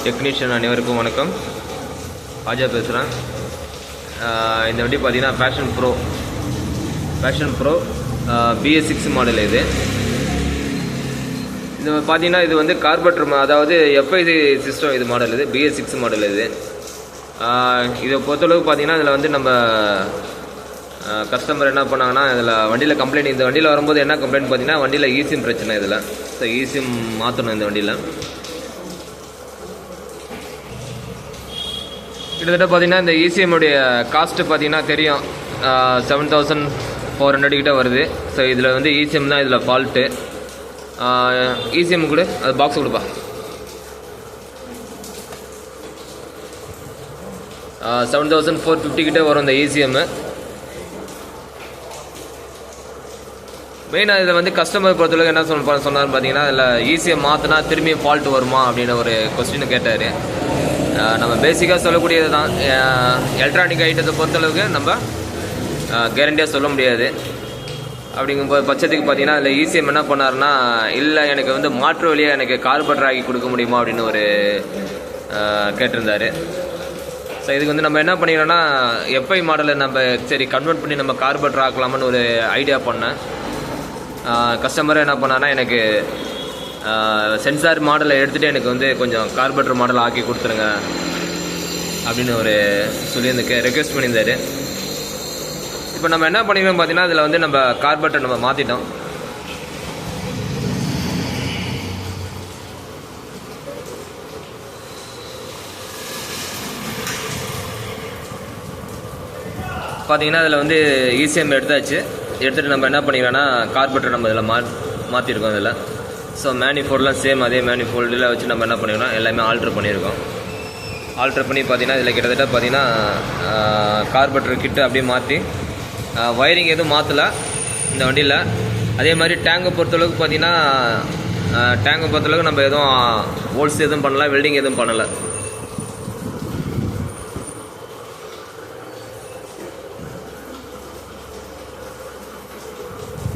Technician அனைவருக்கும் வணக்கம். ஆஜா பேசுகிறேன். இந்த வண்டி பார்த்தீங்கன்னா பேஷன் ப்ரோ BS6 மாடல். இது பார்த்தீங்கன்னா இது வந்து கார்பரேட்டர், அதாவது FI சிஸ்டம் இது மாடல். இது BS6 மாடல். இது இதை பொறுத்தளவுக்கு பார்த்தீங்கன்னா இதில் வந்து நம்ம கஸ்டமர் என்ன பண்ணாங்கன்னா, இதில் வண்டியில் கம்ப்ளைண்ட், இந்த வண்டியில் வரும்போது என்ன கம்ப்ளைண்ட் பார்த்தீங்கன்னா, வண்டியில் ஈசிஎம் பிரச்சனை. இதில் ஸோ ஈசிஎம் மாற்றணும். இந்த வண்டியில் கிட்டத்தட்ட பார்த்தீங்கன்னா இந்த ஈசிஎம்முடைய காஸ்ட்டு பார்த்தீங்கன்னா தெரியும், 7400 கிட்ட வருது. ஸோ இதில் வந்து ஈசிஎம் தான் இதில் ஃபால்ட்டு. ஈசிஎம் கூட அது பாக்ஸ் கொடுப்பா. 7450 கிட்ட வரும் இந்த ஈசிஎம். மெயினாக இதில் வந்து கஸ்டமர் பொறுத்தளவுக்கு என்ன சொன்னார் பார்த்தீங்கன்னா, இதில் ஈசிஎம் மாற்றினா திரும்பி ஃபால்ட் வருமா அப்படின்னு ஒரு கொஸ்டின் கேட்டார். நம்ம பேசிக்காக சொல்லக்கூடியது தான். எலக்ட்ரானிக் ஐட்டத்தை பொறுத்தளவுக்கு நம்ம கேரண்டியாக சொல்ல முடியாது. அப்படிங்கும் பட்சத்துக்கு பார்த்தீங்கன்னா அதில் ஈசிஎம் என்ன பண்ணாருன்னா, இல்லை எனக்கு வந்து மாற்று வழியாக எனக்கு கார்பரேட்டர் ஆகி கொடுக்க முடியுமா அப்படின்னு ஒரு கேட்டிருந்தார். ஸோ இதுக்கு வந்து நம்ம என்ன பண்ணிக்கிறோன்னா, FI மாடலை நம்ம சரி கன்வெர்ட் பண்ணி நம்ம கார்பரேட்டர் ஆக்கலாமான்னு ஒரு ஐடியா பண்ணேன். கஸ்டமரை என்ன பண்ணான்னா, எனக்கு சென்சார் மாடலை எடுத்துகிட்டு எனக்கு வந்து கொஞ்சம் கார்பரேட்டர் மாடல் ஆக்கி கொடுத்துருங்க அப்படின்னு ஒரு ரெக்வெஸ்ட் பண்ணியிருந்தார். இப்போ நம்ம என்ன பண்ணிக்கிறோம் பார்த்தீங்கன்னா, இதில் வந்து நம்ம கார்பரேட்டர் நம்ம மாற்றிட்டோம். பார்த்தீங்கன்னா இதில் வந்து ஈசிஎம் எடுத்துகிட்டு நம்ம என்ன பண்ணிக்கிறோன்னா, கார்பரேட்டர் நம்ம இதில் மாற்றிருக்கோம். இதில் ஸோ மேனிஃபோல்டெலாம் சேம் அதே மேனிஃபோல்டில் வச்சு நம்ம என்ன பண்ணிக்கிறோம், எல்லாமே ஆல்ட்ரு பண்ணியிருக்கோம். ஆல்ட்ரு பண்ணி பார்த்தீங்கன்னா இதில் கிட்டத்தட்ட பார்த்தீங்கன்னா கார்பரேட்டர் கிட்ட அப்படியே மாற்றி வயரிங் எதுவும் மாற்றலை இந்த வண்டியில். அதே மாதிரி டேங்கை பொறுத்தளவுக்கு பார்த்தீங்கன்னா, டேங்கை பொறுத்தளவுக்கு நம்ம எதுவும் ஹோல்ஸ் எதுவும் பண்ணலை, வெல்டிங் எதுவும் பண்ணலை.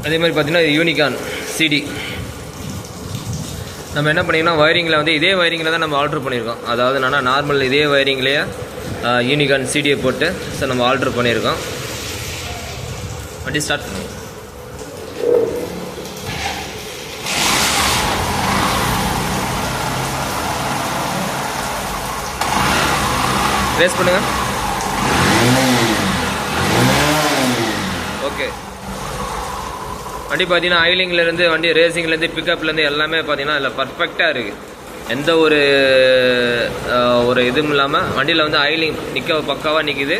அதே மாதிரி பார்த்தீங்கன்னா யூனிகான் CD நம்ம என்ன பண்ணிங்கன்னா, வயரிங்கில் வந்து இதே வயரிங்கில் தான் நம்ம ஆல்ட்ரு பண்ணியிருக்கோம். அதாவது என்னன்னா, நார்மல் இதே வயரிங்லேயே யூனிகான் CD போட்டு ஸோ நம்ம ஆல்ட்ரு பண்ணியிருக்கோம். வண்டி ஸ்டார்ட் பண்ணுவோம். ரேஸ் பண்ணுங்க. ஓகே. வண்டி பார்த்தீங்கன்னா ஐலிங்லேருந்து வண்டி ரேசிங்லேருந்து பிக்கப்லேருந்து எல்லாமே பார்த்தீங்கன்னா அதில் பர்ஃபெக்டாக இருக்குது. எந்த ஒரு இதுவும் இல்லாமல் வண்டியில் வந்து ஐலிங் பக்காவாக நிற்கிது.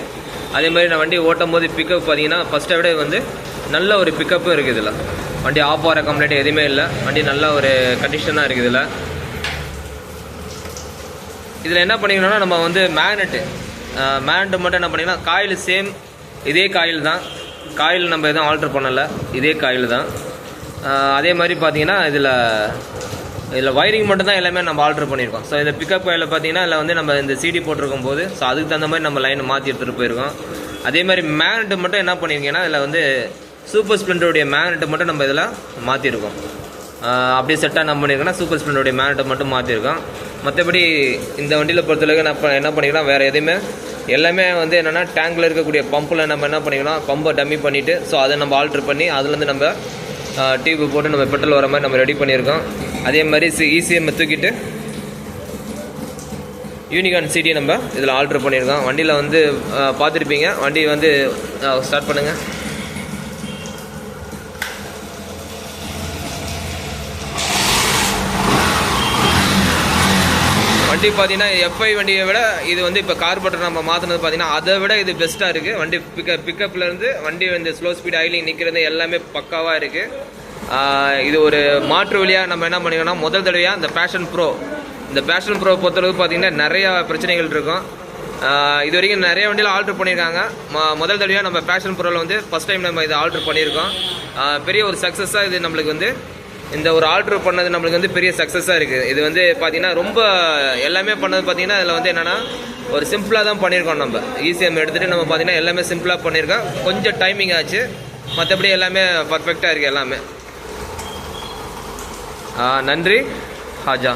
அதே மாதிரி நான் வண்டி ஓட்டும் போது பிக்கப் பார்த்தீங்கன்னா ஃபஸ்ட்டை விட வந்து நல்ல ஒரு பிக்கப்பும் இருக்குது. இதில் வண்டி ஆஃப் ஆகிற கம்ப்ளைண்ட் எதுவுமே இல்லை. வண்டி நல்ல ஒரு கண்டிஷனாக இருக்குது. இதில் என்ன பண்ணிக்கணும்னா, நம்ம வந்து மேக்னெட்டு மட்டும் என்ன பண்ணிங்கன்னா, காயில் சேம் இதே காயில் தான். காயில் நம்ம எதுவும் ஆல்ட்ரு பண்ணலை, இதே காயில் தான். அதே மாதிரி பார்த்தீங்கன்னா இதில் வயரிங் மட்டும் தான் எல்லாமே நம்ம ஆல்ட்ரு பண்ணியிருக்கோம். ஸோ இந்த பிக்கப் காயில் பார்த்தீங்கன்னா இதில் வந்து நம்ம இந்த CD போட்டிருக்கும் போது ஸோ அதுக்கு தகுந்த மாதிரி நம்ம லைனை மாற்றி எடுத்துகிட்டு போயிருக்கோம். அதே மாதிரி மேக்னெட்டு மட்டும் என்ன பண்ணியிருக்கீங்கன்னா, இதில் வந்து சூப்பர் ஸ்ப்ளெண்டருடைய மேக்னெட்டு மட்டும் நம்ம இதில் மாற்றிருக்கோம். அப்படியே செட்டாக நம்ம பண்ணியிருக்கோன்னா சூப்பர் ஸ்ப்ளெண்டருடைய மேக்னெட்டை மட்டும் மாற்றிருக்கோம். மற்றபடி இந்த வண்டியில் பொறுத்தளவுக்கு நான் என்ன பண்ணிக்கலாம், வேறு எதுவுமே எல்லாமே வந்து என்னென்னா, டேங்கில் இருக்கக்கூடிய பம்பில் நம்ம என்ன பண்ணிக்கலாம், பம்பை டம்மி பண்ணிவிட்டு ஸோ அதை நம்ம ஆல்ட்ரு பண்ணி அதுலேருந்து நம்ம டியூப் போட்டு நம்ம பெட்ரோல் வர மாதிரி நம்ம ரெடி பண்ணியிருக்கோம். அதே மாதிரி ஈசிஎம் தூக்கிட்டு யூனிகான் CD நம்ம இதில் ஆல்ட்ரு பண்ணியிருக்கோம். வண்டியில் வந்து பார்த்துருப்பீங்க. வண்டி வந்து ஸ்டார்ட் பண்ணுங்கள். வண்டி பார்த்தீங்கன்னா FI வண்டியை விட இது வந்து இப்போ கார்பரேட்டர் நம்ம மாற்றினது பார்த்தீங்கன்னா அதை விட இது பெஸ்ட்டாக இருக்குது. வண்டி பிக்கப்லேருந்து வண்டி வந்து ஸ்லோ ஸ்பீட் ஐலிங் நிற்கிறது எல்லாமே பக்காவாக இருக்குது. இது ஒரு மாற்று வழியாக நம்ம என்ன பண்ணிக்கோன்னா, முதல் தடவையாக இந்த பேஷன் ப்ரோ பொறுத்தளவுக்கு பார்த்தீங்கன்னா நிறையா பிரச்சனைகள் இருக்கும். இது வரைக்கும் நிறைய வண்டியில் ஆல்ட்ரு பண்ணியிருக்காங்க. முதல் தடவையாக நம்ம பேஷன் ப்ரோவில் வந்து ஃபஸ்ட் டைம் நம்ம இதை ஆல்ட்ரு பண்ணியிருக்கோம். பெரிய ஒரு சக்ஸஸாக இது நம்மளுக்கு வந்து இந்த ஒரு ஆல்ட்ரு பண்ணது நம்மளுக்கு வந்து பெரிய சக்ஸஸாக இருக்குது. இது வந்து பார்த்தீங்கன்னா ரொம்ப எல்லாமே பண்ணது பார்த்தீங்கன்னா இதில் வந்து என்னென்னா ஒரு சிம்பிளாக தான் பண்ணியிருக்கோம். நம்ம ஈசிஎம் எடுத்துகிட்டு நம்ம பார்த்தீங்கன்னா எல்லாமே சிம்பிளாக பண்ணியிருக்கோம். கொஞ்சம் டைமிங் ஆச்சு, மற்றபடி எல்லாமே பர்ஃபெக்டாக இருக்குது எல்லாமே. நன்றி. ஹாஜா.